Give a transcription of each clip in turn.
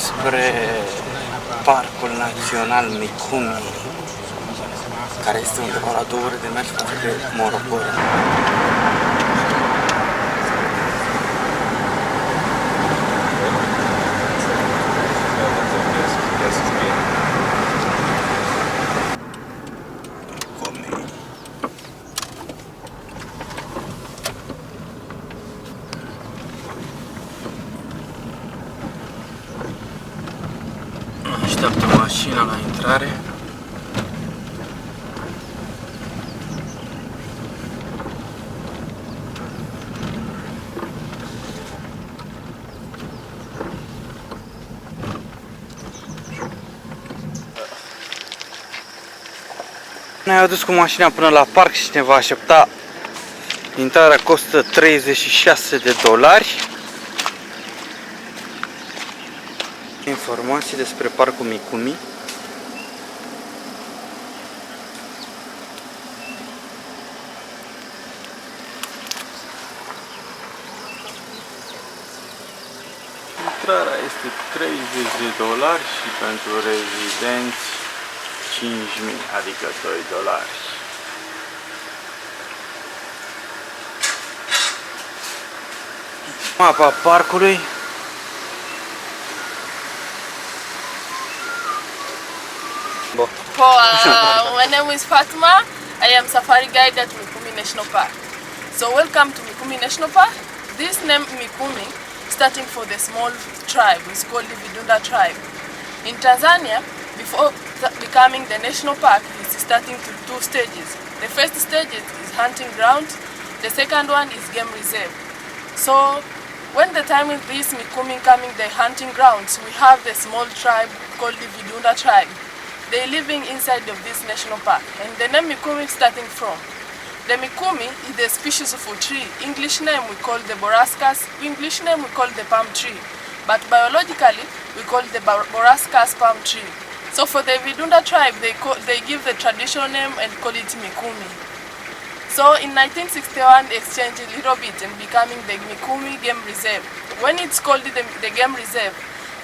spre Parcul Național Mikumi, care este undeva la 2 ore de mers față de Morogoro. Așteaptă mașina la intrare. Ne-am adus cu mașina până la parc și ne va aștepta. Intrarea costă $36. Informații despre parcul Mikumi. Intrarea este $30 și pentru rezidenți 5.000, adică $2. Mapa parcului. My name is Fatima. I am safari guide at Mikumi National Park. So welcome to Mikumi National Park. This name Mikumi, starting for the small tribe, is called the Vidunda tribe. In Tanzania, before becoming the national park, it's starting to 2 stages. The first stage is hunting ground. The second one is game reserve. So when the time is this Mikumi coming the hunting grounds, we have the small tribe called the Vidunda tribe. They living inside of this national park, and the name Mikumi is starting from. The Mikumi is the species of a tree. English name we call the borascas. English name we call the palm tree, but biologically we call the borascas palm tree. So for the Vidunda tribe, they give the traditional name and call it Mikumi. So in 1961, they exchanged a little bit and becoming the Mikumi Game Reserve. When it's called the Game Reserve,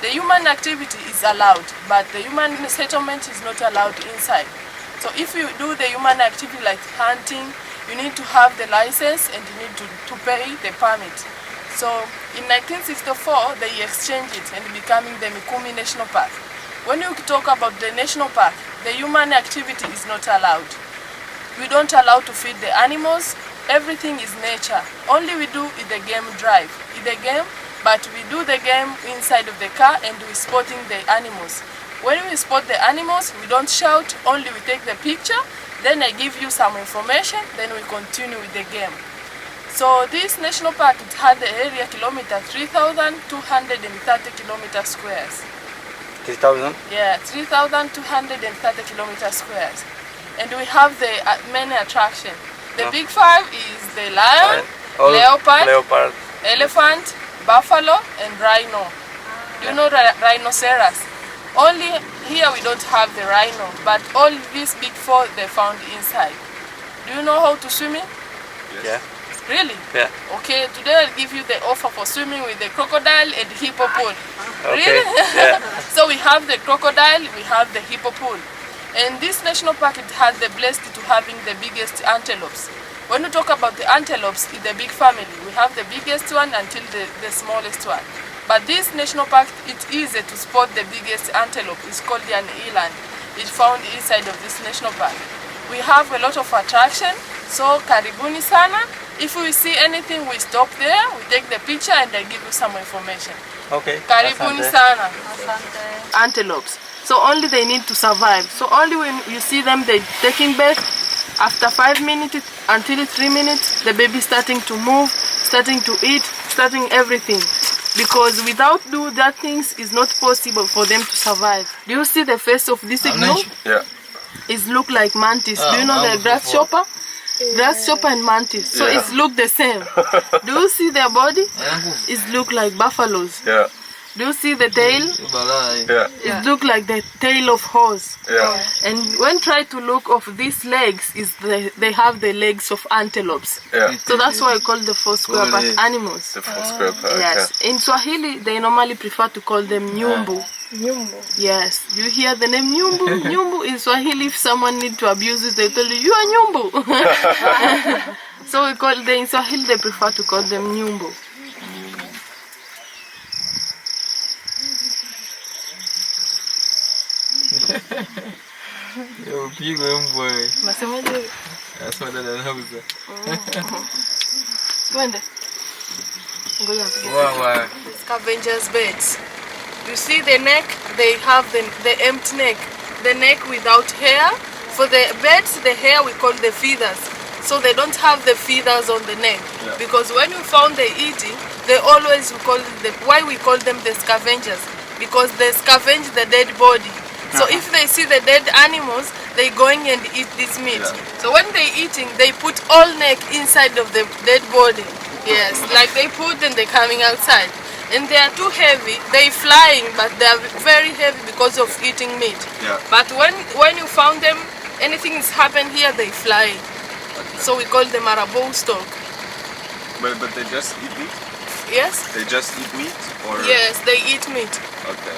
the human activity is allowed, but the human settlement is not allowed inside. So if you do the human activity like hunting, you need to have the license and you need to pay the permit. So in 1964, they exchanged it and becoming the Mikumi National Park. When you talk about the national park, the human activity is not allowed. We don't allow to feed the animals. Everything is nature. Only we do is the game drive. In the game, but we do the game inside of the car and we spotting the animals. When we spot the animals, we don't shout, only we take the picture, then I give you some information, then we continue with the game. So this national park, it had the area kilometer 3,230 kilometer squares. 3,000? Yeah, 3,230 kilometer squares. And we have the main attraction. The big 5 is the lion, leopard, elephant, buffalo and rhino. You know rhinoceros. Only here we don't have the rhino, but all these big 4 they found inside. Do you know how to swim in? Yeah. Really? Yeah. Okay, today I'll give you the offer for swimming with the crocodile and the hippo pool. Okay. Really? Yeah. So we have the crocodile, we have the hippo pool. And this national park, it has the blessed to having the biggest antelopes. When we talk about the antelopes, it's the big family. We have the biggest one until the smallest one. But this national park, it's easy to spot the biggest antelope. It's called an eland. It's found inside of this national park. We have a lot of attraction, so karibuni sana. If we see anything, we stop there, we take the picture and I give you some information. Okay. Karibuni sana. Antelopes. So only they need to survive. So only when you see them, they taking birth. After 5 minutes until 3 minutes, the baby starting to move, starting to eat, starting everything. Because without do that things, it's not possible for them to survive. Do you see the face of this igloo? Yeah. It look like mantis. Do you know the grasshopper? Grasshopper and mantis. So it's look the same. Do you see their body? It look like buffaloes. Yeah. Do you see the tail? Yeah. It look like the tail of horse. Yeah. And when try to look of these legs, they have the legs of antelopes. Yeah. So that's why I call the four square part animals. The full square part. Yes. In Swahili, they normally prefer to call them nyumbu. Nyumbu. Yes. You hear the name nyumbu? Nyumbu in Swahili, if someone need to abuse it, they tell you, you are nyumbu. So we call them, in Swahili, they prefer to call them nyumbu. Yo, pigo mbwe. Unasemaje? Nasema dada anauza. Twende. Ngoja nipige. Wow. Scavengers beds. You see the neck, they have the empty neck. The neck without hair. For the beds, the hair we call the feathers. So they don't have the feathers on the neck. Yeah. Because when you found they eating, they always call why we call them the scavengers? Because they scavenge the dead body. So if they see the dead animals, they going and eat this meat. Yeah. So when they eating, they put all neck inside of the dead body. Yes, like they put and they coming outside. And they are too heavy. They flying, but they are very heavy because of eating meat. Yeah. But when you found them, anything is happened here, they fly. So we call them marabou stock. But they just eat meat? Yes? They just eat meat? Or? Yes, they eat meat. Okay.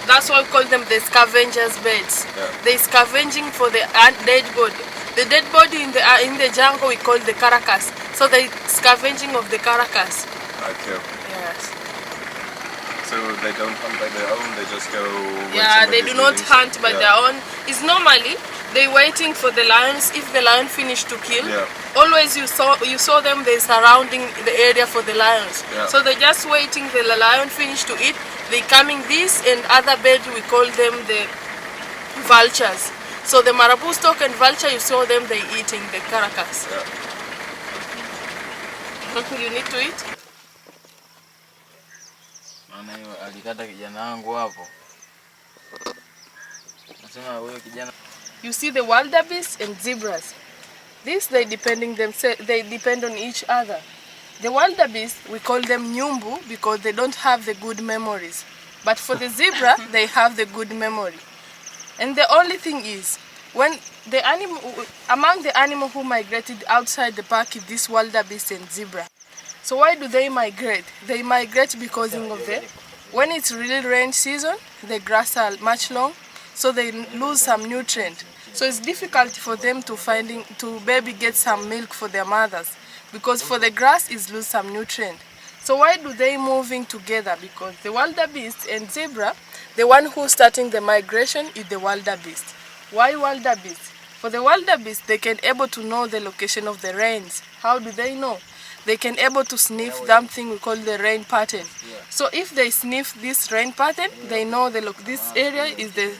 That's why we call them the scavengers beds. Yeah. They scavenging for the dead body. The dead body in the jungle we call the carcass. So they scavenging of the carcass. Okay. Yes. So they don't hunt by their own, they just go... when Yeah, they somebody's do not leaving. hunt by Yeah. their own. It's normally they waiting for the lions. If the lion finish to kill, Yeah. always you saw them. They surrounding the area for the lions. Yeah. So they just waiting the lion finish to eat. They coming this and other bed we call them the vultures. So the marabou stock and vulture you saw them they eating the carcass. Yeah. You need to eat. Maana hiyo alikata kijana wangu hapo. Nasema huyo kijana. You see the wildebeest and zebras. These they depend on each other. The wildebeest we call them nyumbu because they don't have the good memories. But for the zebra they have the good memory. And the only thing is when the animal among the animal who migrated outside the park is this wildebeest and zebra. So why do they migrate? They migrate because of when it's really rain season, the grass are much long, so they lose some nutrient. So it's difficult for them to baby get some milk for their mothers because for the grass is lose some nutrient. So why do they moving together? Because the wildebeest and zebra, the one who starting the migration is the wildebeest. Why wildebeest? For the wildebeest, they can able to know the location of the rains. How do they know? They can able to sniff something we call the rain pattern. So if they sniff this rain pattern, they know this area is the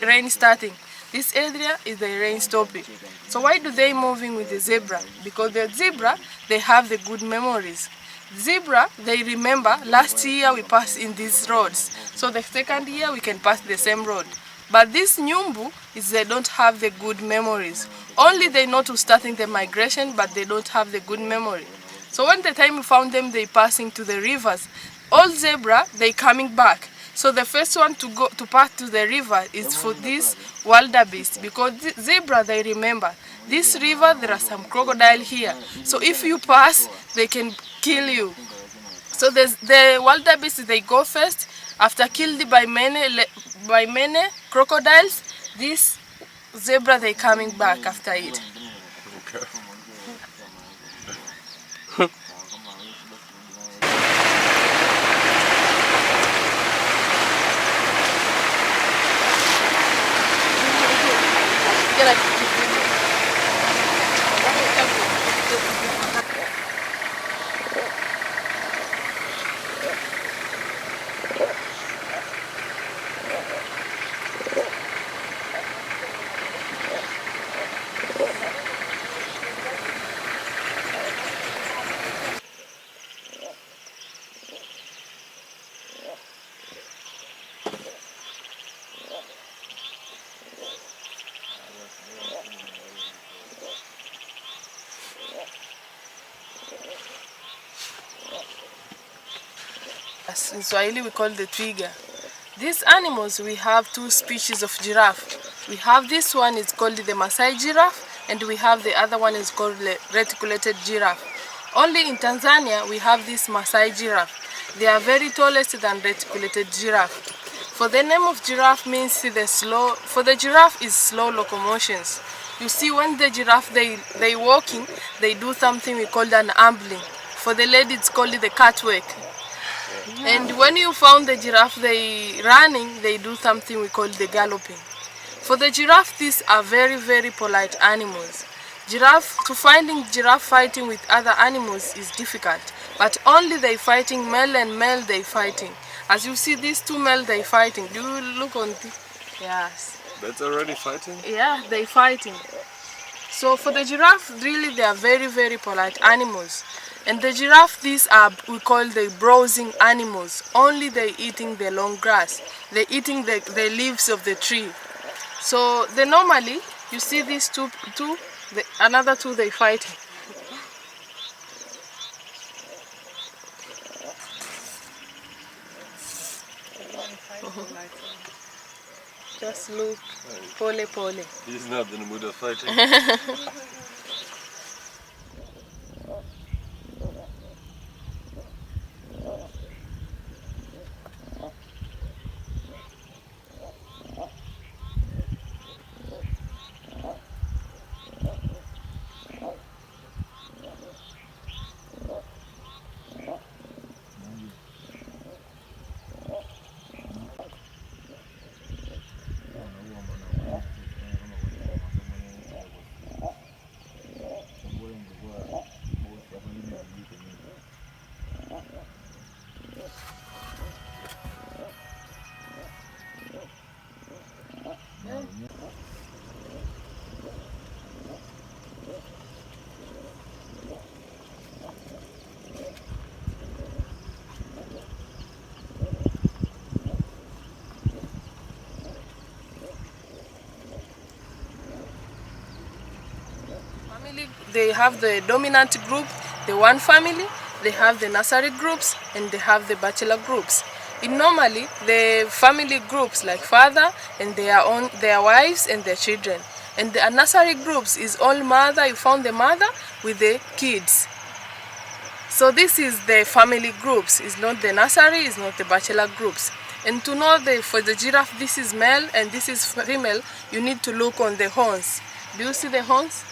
rain starting. This area is the rain stopping. So why do they moving with the zebra? Because the zebra, they have the good memories. Zebra, they remember last year we passed in these roads. So the second year we can pass the same road. But this nyumbu is they don't have the good memories. Only they know to starting the migration, but they don't have the good memory. So when the time we found them, they passing to the rivers. All zebra, they coming back. So the first one to pass to the river is for this wildebeest because zebra, they remember this river, there are some crocodile here. So if you pass, they can kill you. So the wildebeest, they go first. After killed by many crocodiles, this zebra, they coming back after it. this in Swahili we call the twiga. These animals, we have two species of giraffe. We have this one is called the Maasai giraffe, and we have the other one is called the reticulated giraffe. Only in Tanzania we have this Maasai giraffe. They are very tallest than reticulated giraffe. For the name of giraffe means for the giraffe is slow locomotions. You see, when the giraffe they walking, they do something we call an ambling. For the lady it's called the catwalk. And when you found the giraffe they running, they do something we call the galloping. For the giraffe, these are very, very polite animals. Finding giraffe fighting with other animals is difficult, but only they fighting male and male they fighting. As you see, these two male they fighting. Do you look on the... Yes. That's already fighting? Yeah, they fighting. So for the giraffe, really they are very, very polite animals. And the giraffe, these are we call the browsing animals. Only they eating the long grass. They eating the leaves of the tree. So they normally, you see these another two they fighting. Just look, pole pole. He's not in the mood of fighting. They have the dominant group, the one family, they have the nursery groups, and they have the bachelor groups. Normally, the family groups like father and their wives and their children. And the nursery groups is all mother, you found the mother with the kids. So this is the family groups, it's not the nursery, it's not the bachelor groups. And to know for the giraffe, this is male and this is female, you need to look on the horns. Do you see the horns?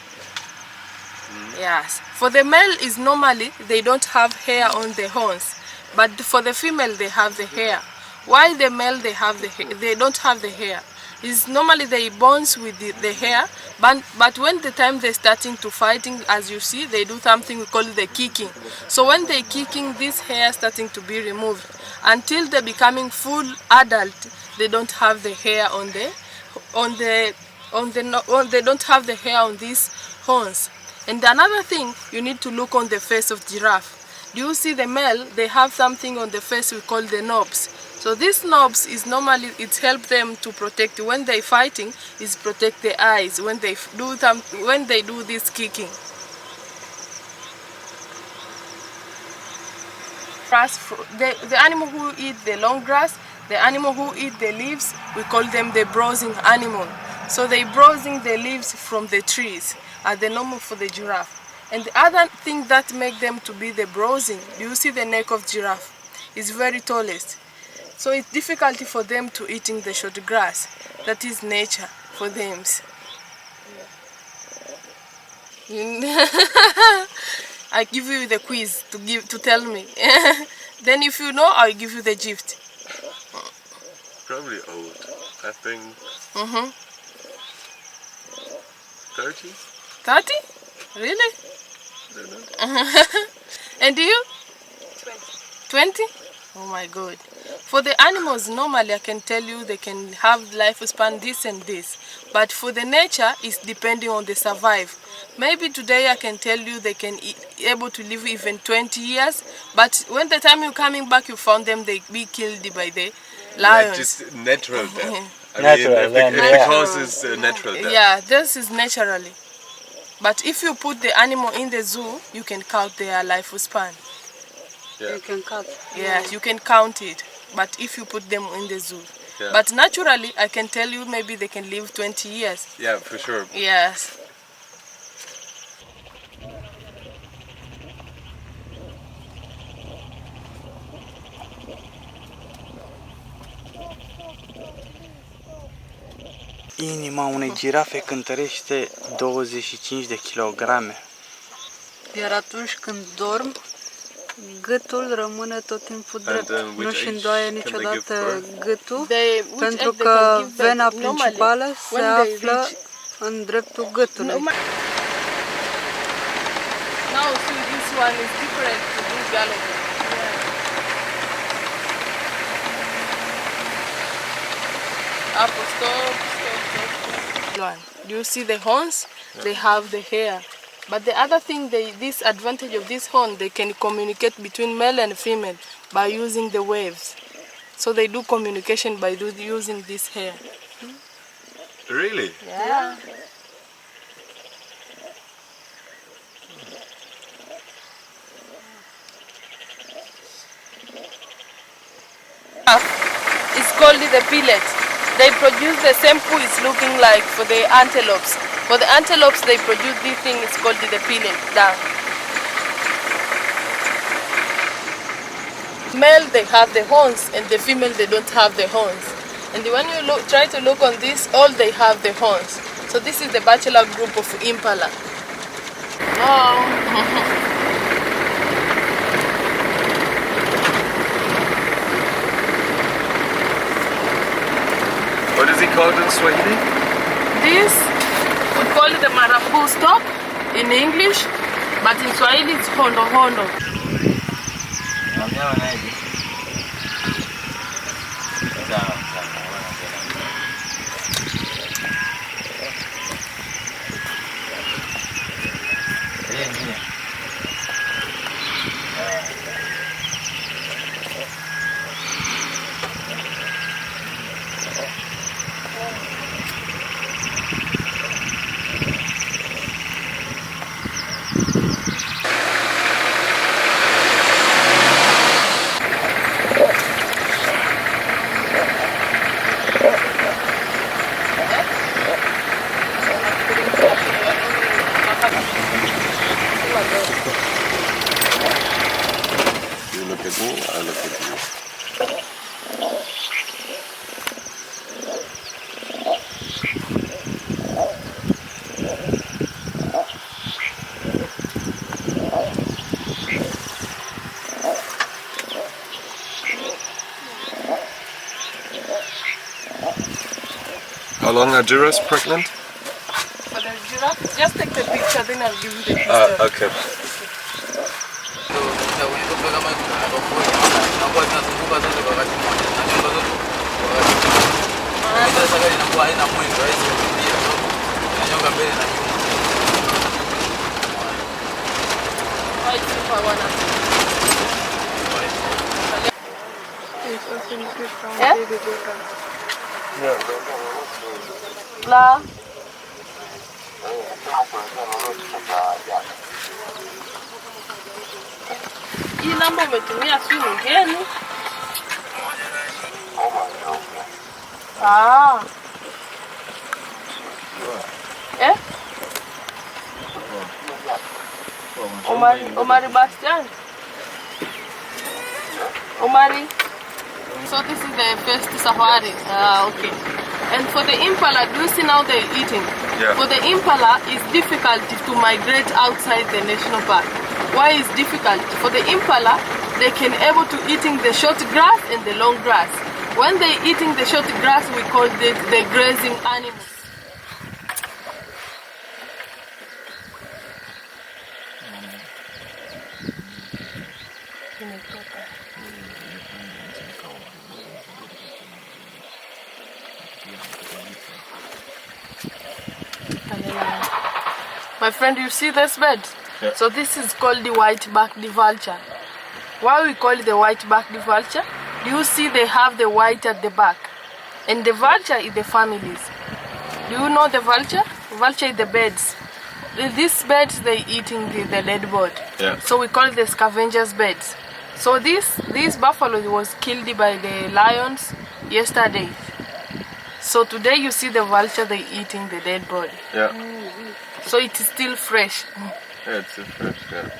Yes. For the male is normally they don't have hair on the horns, but for the female they have the hair. Why the male they don't have the hair? Is normally they bones with the hair, but when the time they're starting to fighting, as you see, they do something we call the kicking. So when they kicking, this hair starting to be removed until they're becoming full adult. They don't have the hair they don't have the hair on these horns. And another thing, you need to look on the face of giraffe. Do you see the male? They have something on the face we call the knobs. So these knobs is normally, it helps them to protect, when they fighting, is protect the eyes when they do this kicking. The animal who eat the long grass, the animal who eat the leaves, we call them the browsing animal. So they browsing the leaves from the trees. Are the normal for the giraffe. And the other thing that make them to be the browsing, do you see the neck of giraffe? It's very tallest. So it's difficult for them to eating the short grass. That is nature for them. I give you the quiz to tell me. Then if you know, I'll give you the gift. Probably old. I think 30? 30? Really? I don't know. And you? 20. 20? Oh my God. For the animals, normally I can tell you they can have lifespan this and this. But for the nature, it's depending on the survive. Maybe today I can tell you they can able to live even 20 years. But when the time you're coming back, you found them, they be killed by the lions. Like just natural death. Natural death, yeah. Because it's natural death. Yeah, this is naturally. But if you put the animal in the zoo, you can count their lifespan. You can cut. Yes, you can count it, but if you put them in the zoo. Yeah. But naturally, I can tell you maybe they can live 20 years. Yeah, for sure. Yes. Inima unei girafe cântărește 25 de kilograme. Iar atunci când dorm, gâtul rămâne tot timpul drept. which Nu-și age îndoaie can they give niciodată birth? gâtul, Which pentru egg they că can give vena birth? Normally, principală se when they află reach- în dreptul gâtului. Now see, this one is different to this galloping. Up, stop. One. Do you see the horns? They have the hair. But the other thing, this advantage of this horn, they can communicate between male and female by using the waves. So they do communication by using this hair. Really? Yeah. It's called the pellet. They produce the same poo it's looking like for the antelopes. For the antelopes, they produce this thing, it's called the pellet. Down. Male, they have the horns, and the female, they don't have the horns. And when you try to look on this, all they have the horns. So this is the bachelor group of impala. Oh. What is he called in Swahili? This, we call it the marabu stock in English, but in Swahili it's hondo hondo. Wanyama naje? Sawa, sawa. Ndio. You look at me, I look at you. How long are giraffes pregnant? For the giraffe, just take the picture, then I'll give you the picture. Okay. La. Hii namba umetumia simu ngeni? Ah. Eh? Omari Bastian? Omari? So this is the first safari. Ah, okay. And for the impala, do you see now they're eating? Yeah. For the impala, it's difficult to migrate outside the national park. Why is difficult? For the impala, they can able to eating the short grass and the long grass. When they eating the short grass, we call it the grazing animals. My friend, you see this bird? Yeah. So this is called the white-backed vulture. Why we call it the white-backed vulture? Do you see they have the white at the back? And the vulture is the families. Do you know the vulture? Vulture is the birds. These birds, they eating the dead bird. Yeah. So we call it the scavengers birds. So this buffalo was killed by the lions yesterday. So today you see the vulture, they eating the dead body. Yeah. So it is still fresh. Yeah, it's still fresh, yeah.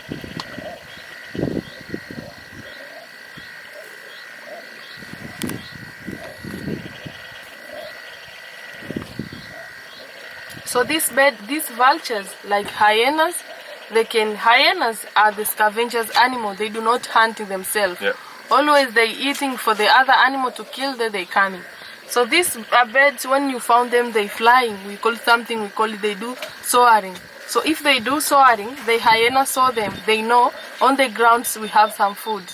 So these vultures, like hyenas, hyenas are the scavengers animal. They do not hunt themselves. Yeah. Always they eating for the other animal to kill them, they coming. So these birds, when you found them, they flying. We call it, they do soaring. So if they do soaring, the hyena saw them. They know on the grounds we have some food.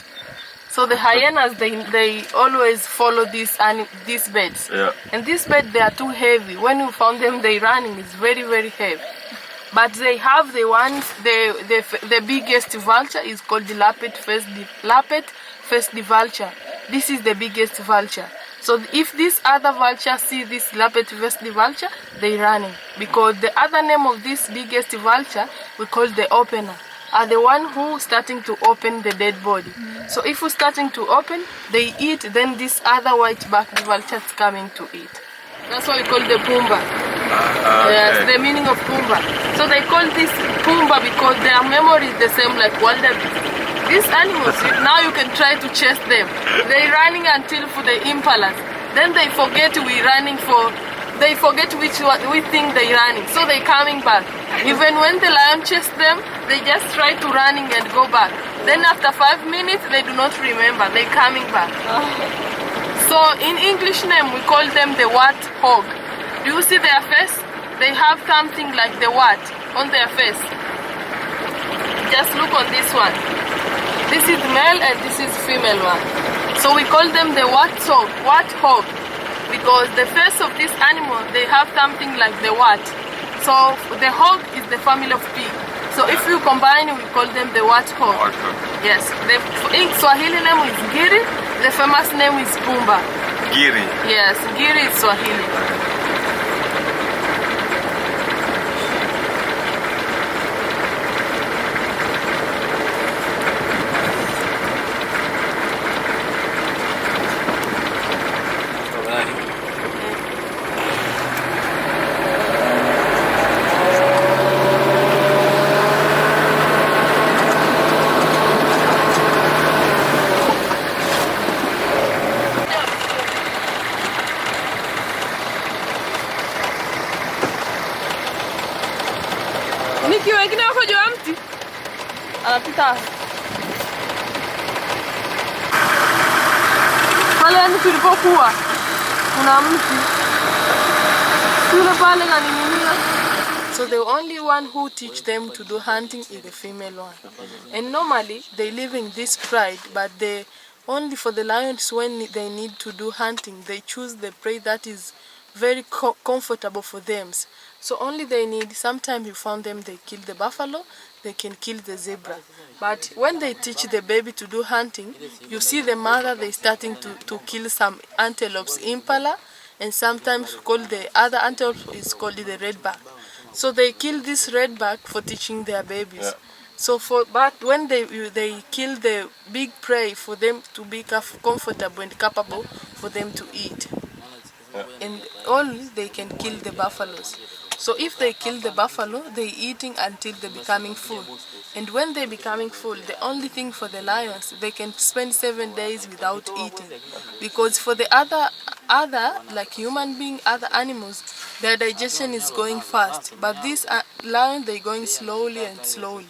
So the hyenas, they always follow these birds. Yeah. And these birds, they are too heavy. When you found them, they running. It's very, very heavy. But they have the biggest vulture is called the lappet-faced vulture. This is the biggest vulture. So if this other vulture see this lappet-faced vulture, they running. Because the other name of this biggest vulture, we call the opener, are the one who starting to open the dead body. So if we're starting to open, they eat, then this other white-backed vulture is coming to eat. That's why we call the Pumba. Yes, the meaning of Pumba. So they call this Pumba because their memory is the same like wildebeest. These animals, now you can try to chase them. They running until for the impalas. Then they forget they forget which thing they running. So they coming back. Even when the lion chased them, they just try to running and go back. Then after 5 minutes, they do not remember. They coming back. So in English name, we call them the warthog. Do you see their face? They have something like the wart on their face. Just look on this one. This is male and this is female one. So we call them the warthog, because the face of this animal, they have something like the wart. So the hog is the family of pig. So if you combine, we call them the warthog. Yes. The Swahili name is Giri. The famous name is Pumba. Giri. Yes, Giri is Swahili. Niki wengine wako juu ya mti. Anapita. Pale ni tulipokuwa. Kuna mti. Tule pale na ning'inia. So the only one who teach them to do hunting is the female one. And normally they live in this pride, but only for the lions when they need to do hunting, they choose the prey that is very comfortable for them. So only they need, sometimes you found them, they kill the buffalo, they can kill the zebra. But when they teach the baby to do hunting, you see the mother, they starting to kill some antelopes, impala, and sometimes called the other antelope is called the redback. So they kill this redback for teaching their babies. Yeah. So but when they kill the big prey for them to be comfortable and capable for them to eat. Yeah. And only they can kill the buffaloes. So if they kill the buffalo, they eating until they becoming full. And when they becoming full, the only thing for the lions, they can spend 7 days without eating. Because for the other like human being, other animals, their digestion is going fast. But these lions, they're going slowly and slowly.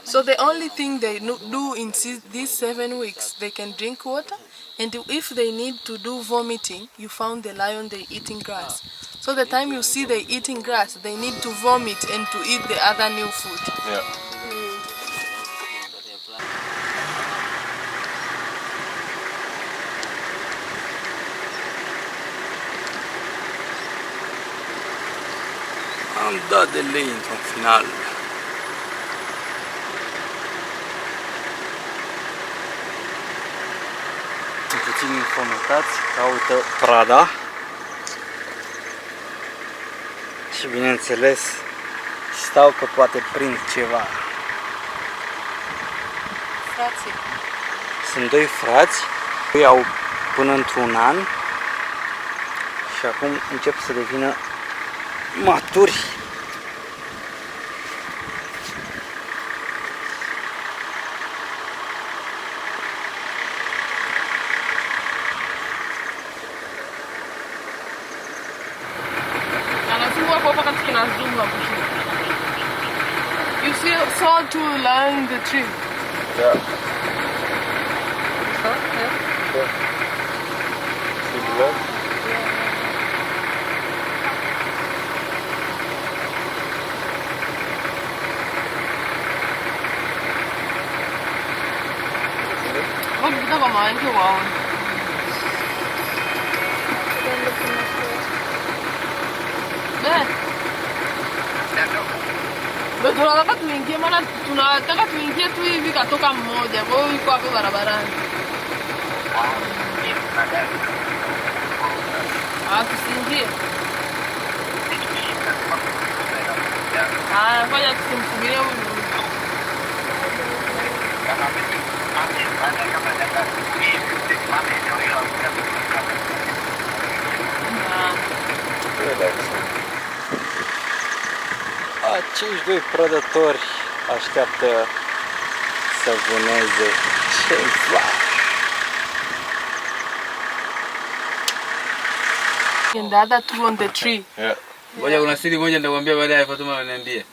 So the only thing they do in these 7 weeks, they can drink water. And if they need to do vomiting, you found the lion, they eating grass. So the time you see they eating grass, they need to vomit and to eat the other new food. Yeah. Am dat de lei într-un final. Sunt puțin infometați, caută prada. Și bineînțeles, stau că poate prind ceva. Frații. sunt doi frați, ei au până într-un an și acum încep să devină maturi. You saw two lying in the tree. Yeah. Așa? Ia. Yeah. See the left? 거기다가 많이 와. 네. Tunataka tuingie, maana tunataka tuingie tu hivi katoka mmoja, kwa hiyo yuko hapo barabarani. Tusiingie. Ngoja tusimsubirie huyu. Acești doi prădători așteaptă să vâneze ceva. And the other two on the tree. Yeah. Ngoja kuna siri moja nitakwambia baadaye, Fatuma ananiambia.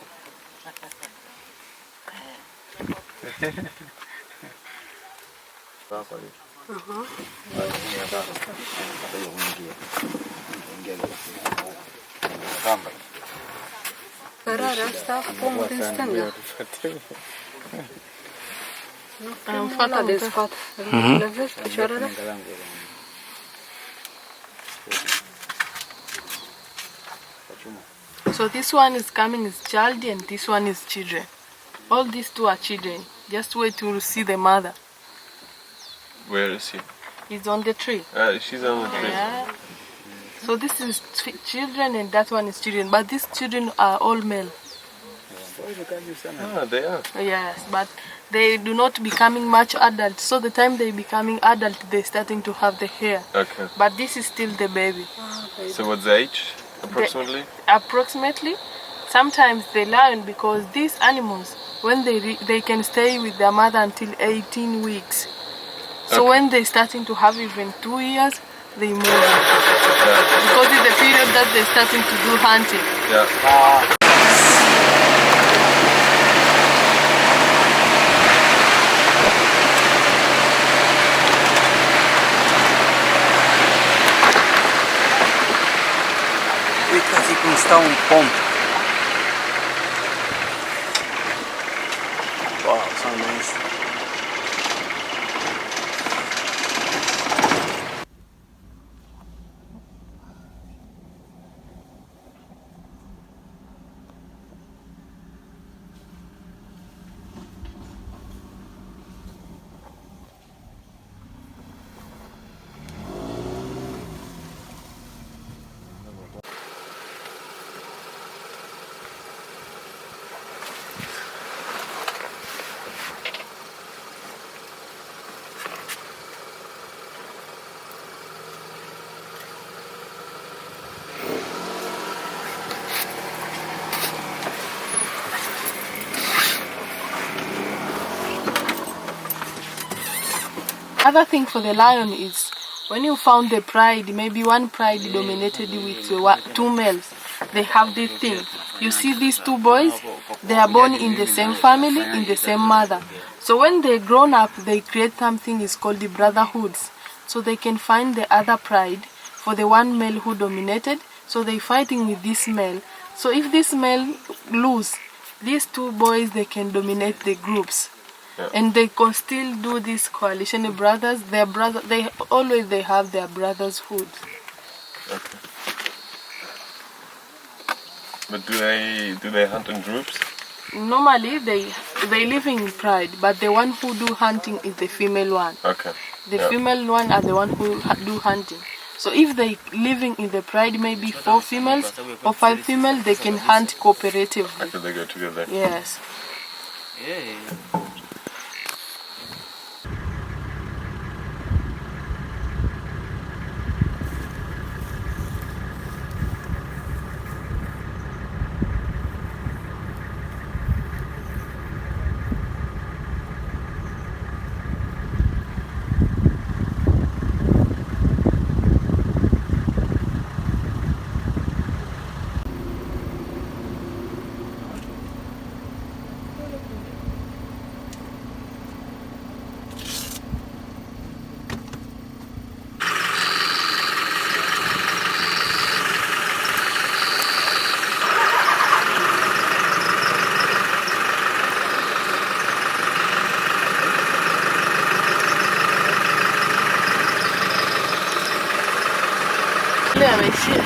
Cărarea asta, pomul din stânga. În fața de spate. Le vezi picioarele? So this one is coming is child and this one is children. All these two are children. Just wait to see the mother. Where is he? He's on the tree. She's on the tree. Yeah. So this is children and that one is children. But these children are all male. Ah, they are. Yes, but they do not becoming much adult. So the time they becoming adult, they're starting to have the hair. Okay. But this is still the baby. So what's the age, approximately? Approximately, sometimes they learn because these animals, when they can stay with their mother until 18 weeks. So Okay. when they're starting to have even 2 years, they move. Because it's the period that they're starting to do hunting. Yeah. Uitați cum stau un pom. Wow, so nice. Other thing for the lion is when you found the pride, maybe one pride dominated with two males. They have this thing. You see these two boys, they are born in the same family, in the same mother. So when they grown up, they create something is called the brotherhoods. So they can find the other pride for the one male who dominated. So they fighting with this male. So if this male lose, these two boys, they can dominate the groups. Yeah. And they can still do this coalition of brothers. They always have their brotherhood. Okay. But do they hunt in groups? Normally they live in pride, but the one who do hunting is the female one. Okay. The female one are the one who do hunting. So if they living in the pride, maybe 4 females or 5 females, they can hunt cooperatively. After they go together. Yes. shit.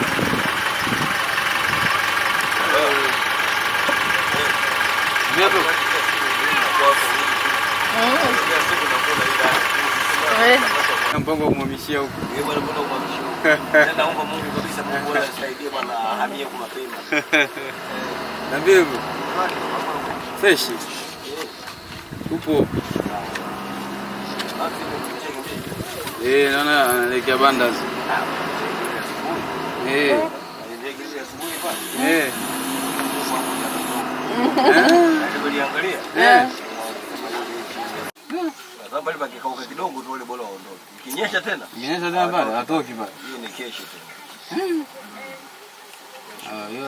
Mpango wa kumhamishia huko. Naomba Mungu kabisa Mungu asaidie bwana ahamie huko mapema. Na mbegu. Fresh. Upo. Naona analekea bandas. Bali bakikauka kidogo tu wale bora waondoke. Kinyesha tena? Kinyesha tena pale, hatoki pale. Hii ni kesho tena. Yo.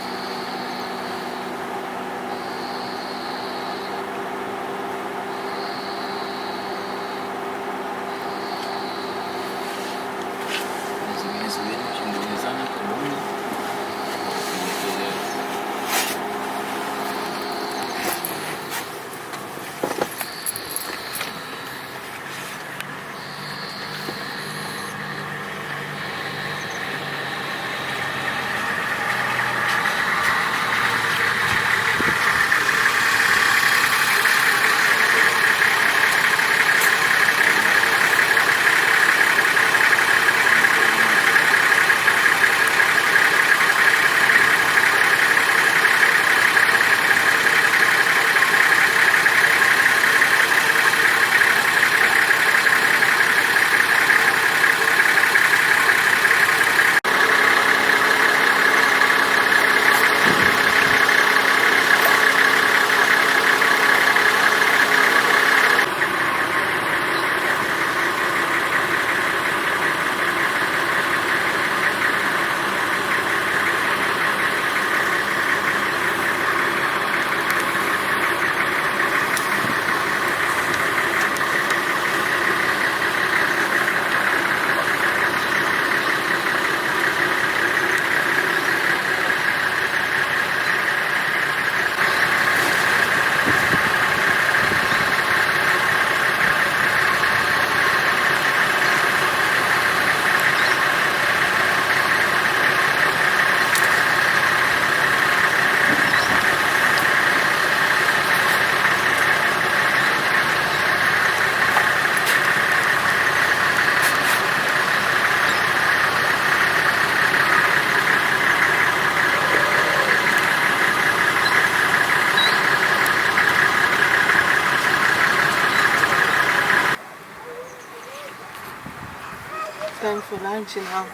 Time for lunch now.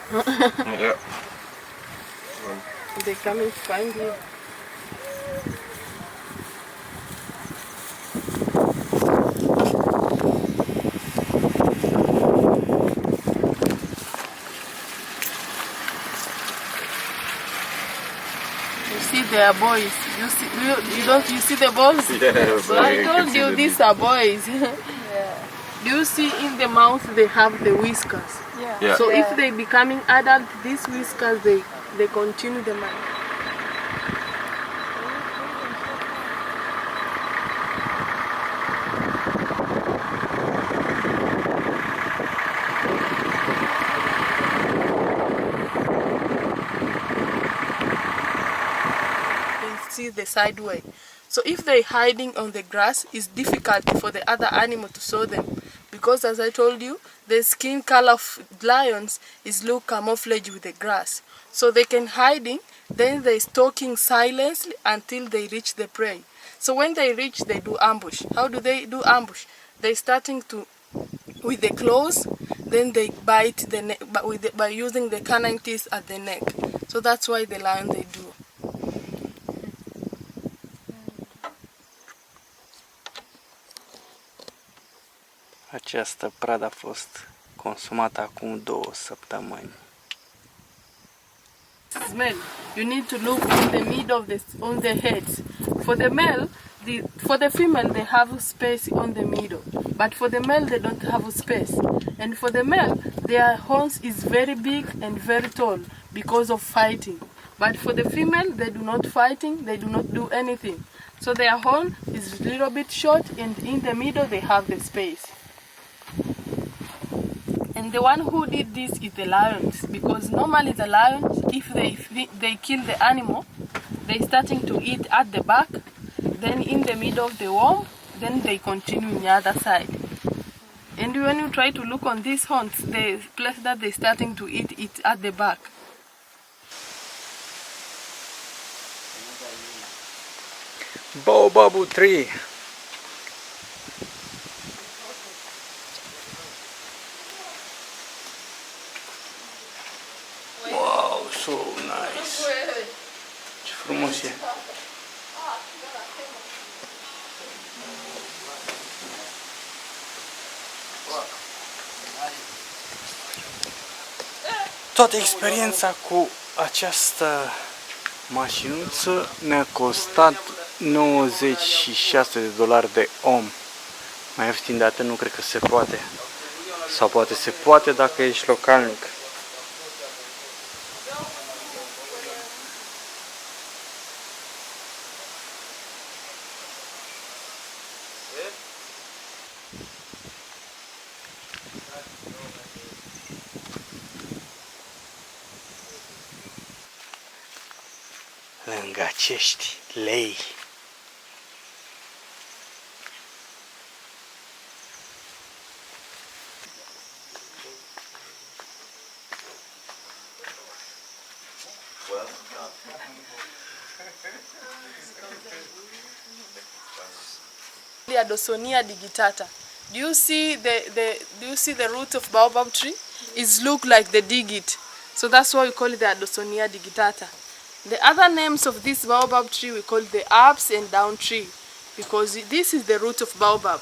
Yeah. They come and find you. You see, they are boys. You see the boys? Yeah, So I told you these are boys. Do you see in the mouth they have the whiskers? Yeah. So if they becoming adult, these whiskers they continue the mind. See the side way. So if they're hiding on the grass, it's difficult for the other animal to saw them, because as I told you, the skin color of lions is look camouflage with the grass. So they can hiding, then they stalking silently until they reach the prey. So when they reach, they do ambush. How do they do ambush? They starting to with the claws, then they bite the neck by using the canine teeth at the neck. So that's why the lion they do. Această pradă a fost consumată acum 2 săptămâni. Smell. You need to look in the middle of on the heads. For the male, for the female they have space on the middle, but for the male they don't have space. And for the male, their horns is very big and very tall because of fighting. But for the female, they do not fighting, they do not do anything. So their horn is a little bit short, and in the middle they have the space. And And the one who did this is the lions, because normally the lions, if they kill the animal, they starting to eat at the back, then in the middle of the worm, then they continue on the other side. And when you try to look on these horns, the place that they starting to eat it at the back. Baobab tree. Wow, so nice. Ce frumos e. Toată experiența cu această mașinuță ne-a costat $96 de om. Mai ieftin de atât nu cred că se poate. Sau poate se poate dacă ești localnic. Lângă acești lei. Adosonia digitata. Do you see the root of baobab tree? It look like the digit, so that's why we call it the Adosonia digitata. The other names of this baobab tree we call the ups and down tree, because this is the root of baobab.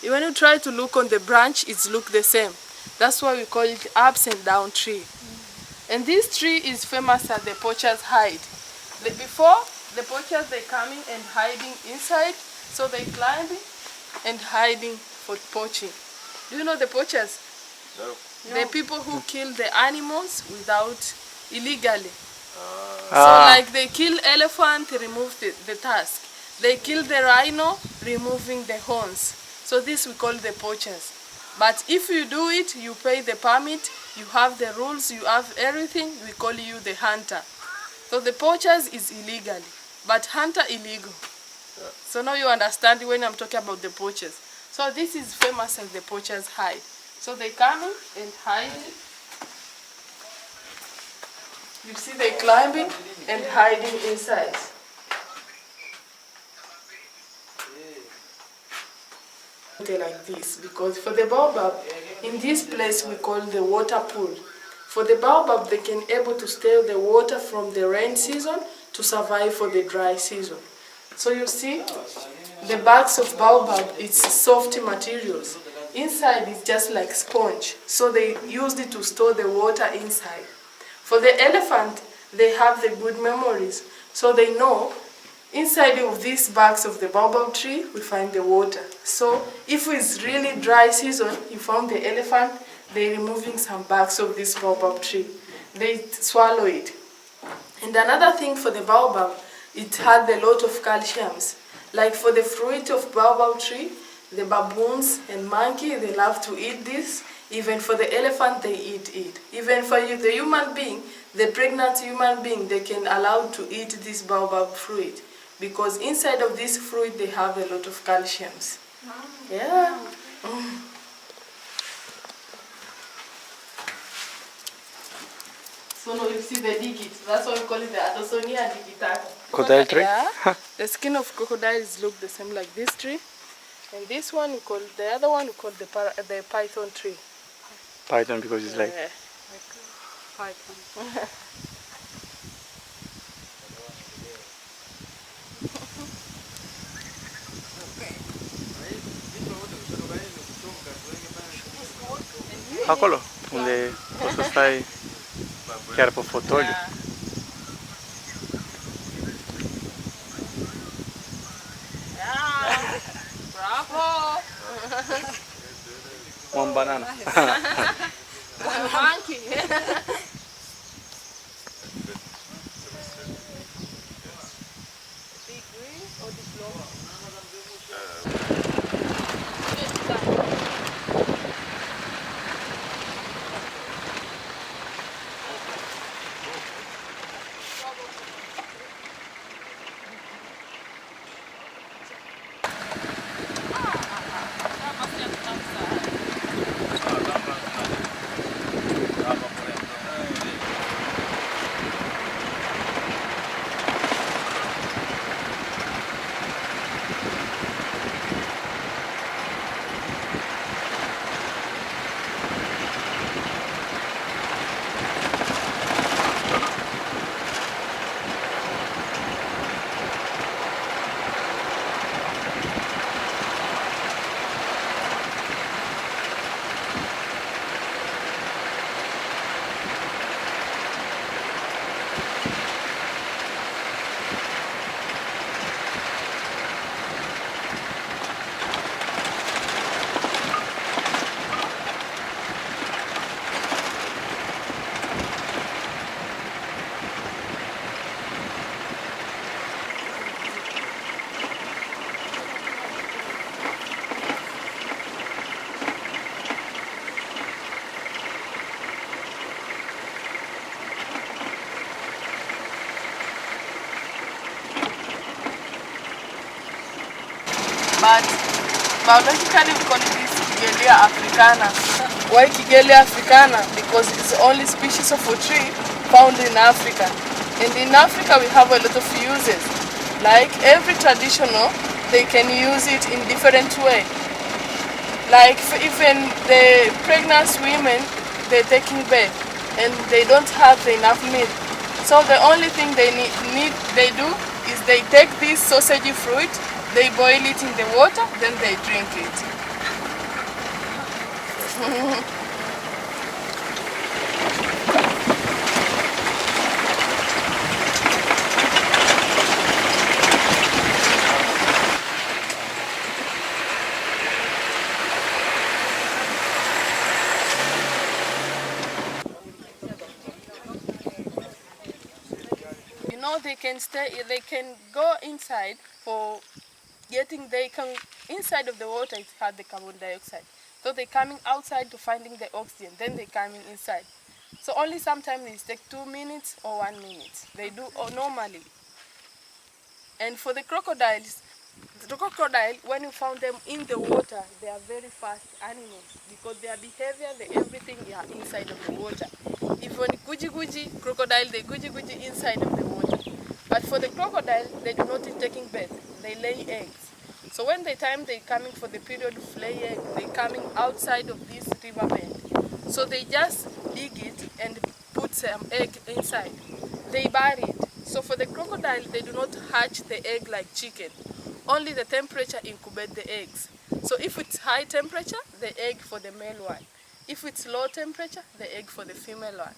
When you try to look on the branch, it look the same. That's why we call it ups and down tree. And this tree is famous as the poachers hide. Before the poachers they coming and hiding inside, so they climbing and hiding for poaching. Do you know the poachers? No. The people who kill the animals without illegally. So like they kill elephant, remove the tusk. They kill the rhino, removing the horns. So this we call the poachers. But if you do it, you pay the permit, you have the rules, you have everything, we call you the hunter. So the poachers is illegally, but hunter illegal. So now you understand when I'm talking about the poachers. So this is famous as the poachers hide. So they come in and hiding. You see they climbing and hiding inside. Like this, because for the baobab, in this place we call the water pool. For the baobab, they can able to stay the water from the rain season to survive for the dry season. So you see, the barks of baobab, it's soft materials. Inside is just like sponge, so they used it to store the water inside. For the elephant, they have the good memories, so they know inside of these barks of the baobab tree we find the water. So if it's really dry season, you found the elephant, they're removing some barks of this baobab tree. They swallow it. And another thing for the baobab, it had a lot of calciums. Like for the fruit of baobab tree, the baboons and monkey, they love to eat this. Even for the elephant, they eat it. Even for the human being, the pregnant human being, they can allow to eat this baobab fruit. Because inside of this fruit, they have a lot of calciums. Yeah. So now you see the digit. That's why we call it the Adosonia digitata. Crocodile tree? Yeah. The skin of crocodiles look the same like this tree. And this one we call, the other one we call the python tree. Python because it's like... Yeah. Python. Acolo, unde poți să stai chiar pe fotoliu. Yeah. Bravo! One banana. One monkey. Big green or the blue? but biologically we call it this Kigelia africana. Why Kigelia africana? Because it's the only species of a tree found in Africa. And in Africa we have a lot of uses. Like every traditional, they can use it in different way. Like even the pregnant women, they're taking birth and they don't have enough milk. So the only thing they do is they take this sausage fruit, they boil it in the water, then they drink it. They can go inside for getting, inside of the water it had the carbon dioxide. So they're coming outside to finding the oxygen, then they're coming inside. So only sometimes it take 2 minutes or 1 minute. They do normally. And for the crocodiles, when you found them in the water, they are very fast animals because their behavior, everything are inside of the water. Even guji crocodile, they guji inside of the water. But for the crocodile, they do not taking birth. They lay eggs. So when the time they coming for the period of lay egg, they coming outside of this riverbed. So they just dig it and put some egg inside. They bury it. So for the crocodile, they do not hatch the egg like chicken. Only the temperature incubate the eggs. So if it's high temperature, the egg for the male one. If it's low temperature, the egg for the female one.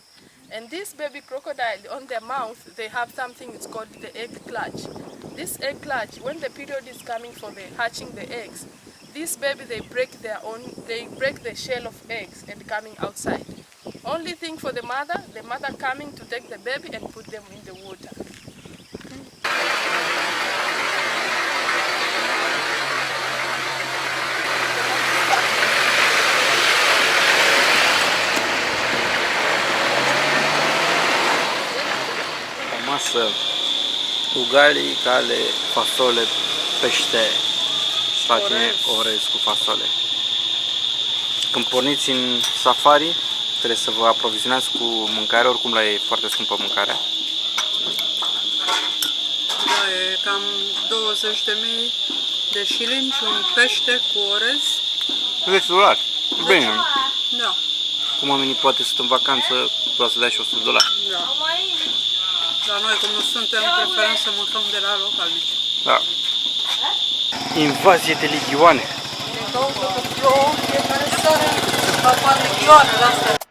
And this baby crocodile, on their mouth, they have something, it's called the egg clutch. This egg clutch, when the period is coming for the hatching the eggs, this baby, they break the shell of eggs and coming outside. Only thing for the mother coming to take the baby and put them in the water. Masă, ugali, cale, fasole, pește, slatine, orez cu fasole. Când porniți în safari, trebuie să vă aprovizionați cu mâncare, oricum la ei e foarte scumpă mâncarea. Da, e cam 20.000 de șilini și un pește cu orez. $10. Bine. Da. Cum oamenii poate sunt în vacanță, vreau să dea și $100. Da. Dar noi, cum nu suntem, preferăm să mâncăm de la localnici. Da. Invazie de ligioane. Din cauza că plouă, fiecare seară apar ligioanele astea.